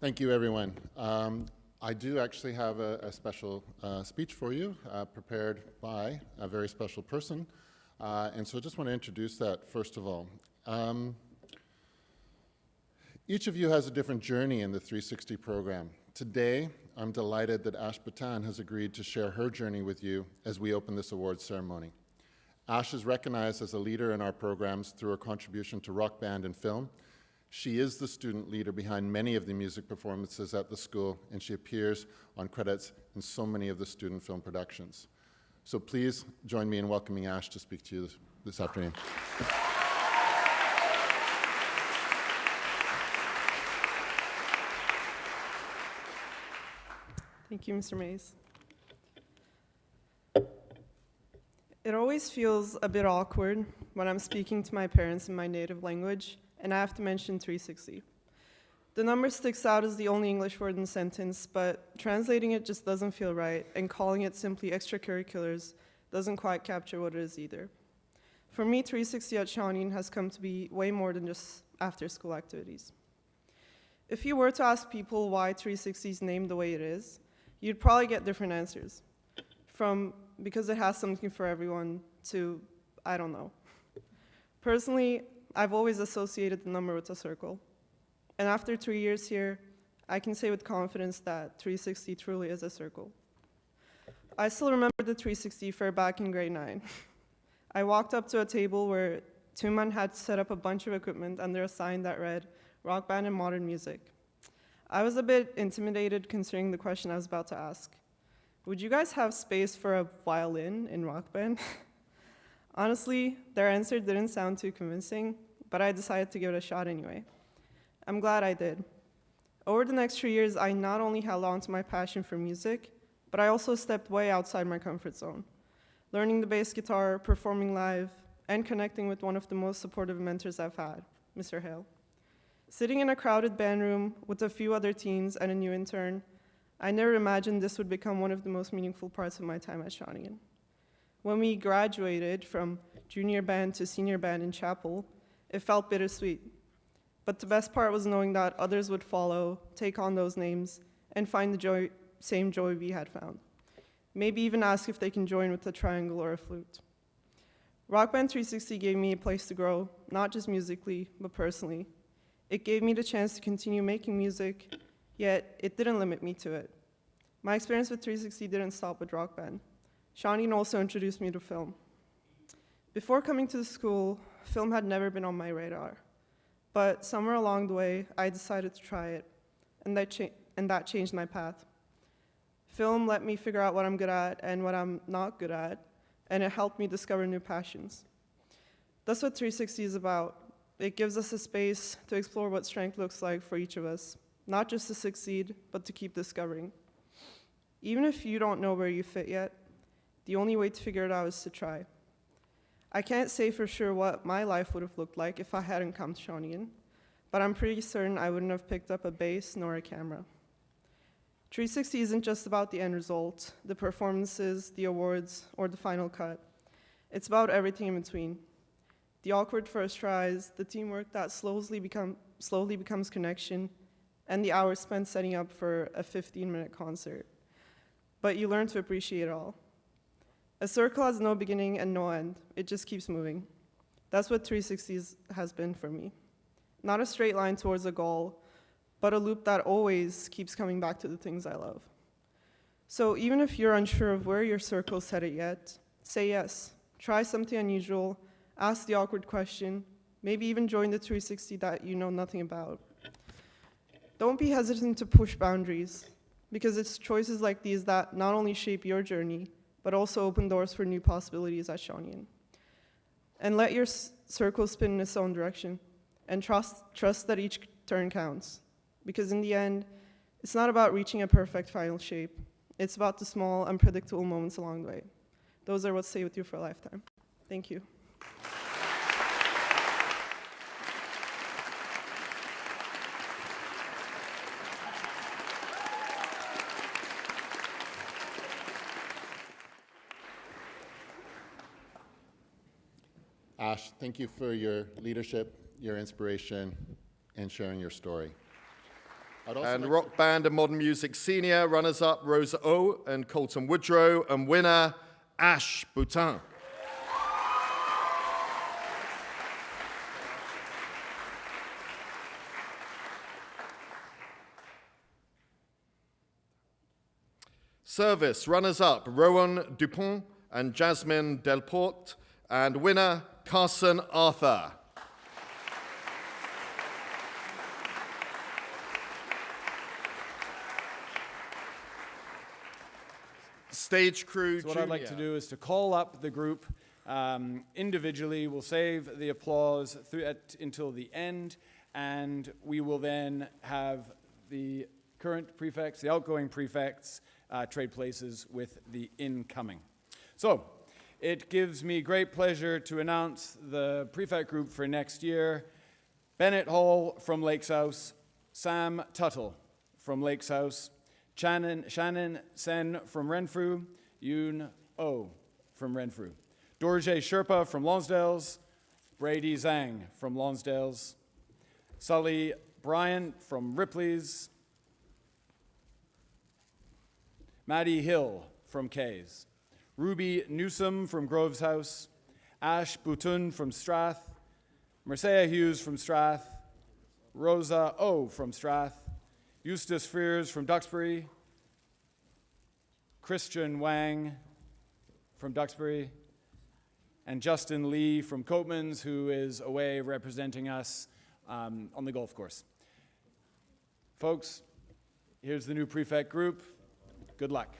Thank you, everyone. I do actually have a special speech for you, prepared by a very special person. And so I just want to introduce that first of all. Each of you has a different journey in the 360 program. Today, I'm delighted that Ash Batan has agreed to share her journey with you as we open this awards ceremony. Ash is recognized as a leader in our programs through her contribution to rock band and film. She is the student leader behind many of the music performances at the school, and she appears on credits in so many of the student film productions. So please join me in welcoming Ash to speak to you this afternoon. Thank you, Mr. Mays. It always feels a bit awkward when I'm speaking to my parents in my native language, and I have to mention 360. The number sticks out as the only English word in the sentence, but translating it just doesn't feel right, and calling it simply extracurriculars doesn't quite capture what it is either. For me, 360 at Shawneen has come to be way more than just after-school activities. If you were to ask people why 360 is named the way it is, you'd probably get different answers. From because it has something for everyone to, I don't know. Personally, I've always associated the number with a circle. And after 3 years here, I can say with confidence that 360 truly is a circle. I still remember the 360 fair back in grade 9. I walked up to a table where two men had set up a bunch of equipment under a sign that read, Rock Band and Modern Music. I was a bit intimidated considering the question I was about to ask. Would you guys have space for a violin in rock band? Honestly, their answer didn't sound too convincing, but I decided to give it a shot anyway. I'm glad I did. Over the next 3 years, I not only held on to my passion for music, but I also stepped way outside my comfort zone, learning the bass guitar, performing live, and connecting with one of the most supportive mentors I've had, Mr. Hale. Sitting in a crowded band room with a few other teens and a new intern, I never imagined this would become one of the most meaningful parts of my time at Shawneen. When we graduated from junior band to senior band in chapel, it felt bittersweet. But the best part was knowing that others would follow, take on those names, and find the same joy we had found. Maybe even ask if they can join with a triangle or a flute. Rock Band 360 gave me a place to grow, not just musically, but personally. It gave me the chance to continue making music, yet it didn't limit me to it. My experience with 360 didn't stop with Rock Band. Shawneen also introduced me to film. Before coming to the school, film had never been on my radar. But somewhere along the way, I decided to try it, and that changed my path. Film let me figure out what I'm good at and what I'm not good at, and it helped me discover new passions. That's what 360 is about. It gives us a space to explore what strength looks like for each of us, not just to succeed, but to keep discovering. Even if you don't know where you fit yet, the only way to figure it out is to try. I can't say for sure what my life would have looked like if I hadn't come to Shawneen, but I'm pretty certain I wouldn't have picked up a bass nor a camera. 360 isn't just about the end result, the performances, the awards, or the final cut. It's about everything in between. The awkward first tries, the teamwork that slowly becomes connection, and the hours spent setting up for a 15-minute concert. But you learn to appreciate it all. A circle has no beginning and no end. It just keeps moving. That's what 360 has been for me. Not a straight line towards a goal, but a loop that always keeps coming back to the things I love. So even if you're unsure of where your circle's headed yet, say yes. Try something unusual, ask the awkward question, maybe even join the 360 that you know nothing about. Don't be hesitant to push boundaries, because it's choices like these that not only shape your journey, but also open doors for new possibilities at Shawneen. And let your circle spin in its own direction, and trust that each turn counts. Because in the end, it's not about reaching a perfect final shape. It's about the small, unpredictable moments along the way. Those are what stay with you for a lifetime. Thank you. Ash, thank you for your leadership, your inspiration, and sharing your story. I'd also And like Rock Band and Modern Music Senior, runners-up Rosa O and Colton Woodrow, and winner Ash Boutin. Service, runners-up Rowan Dupont and Jasmine Delporte, and winner Carson Arthur. Stage crew So what I'd like to do is to call up the group individually. We'll save the applause until the end, and we will then have the current prefects, the outgoing prefects, trade places with the incoming. So it gives me great pleasure to announce the prefect group for next year. Bennett Hall from Lakes House, Sam Tuttle from Lakes House, Shannon Sen from Renfrew, Yoon Oh from Renfrew, Dorje Sherpa from Lonsdales, Brady Zhang from Lonsdales, Sully Bryant from Ripley's, Maddie Hill from Kays, Ruby Newsom from Groves House, Ash Butun from Strath, Marcia Hughes from Strath, Rosa O from Strath, Eustace Frears from Duxbury, Christian Wang from Duxbury, and Justin Lee from Coatman's, who is away representing us on the golf course. Folks, here's the new prefect group. Good luck.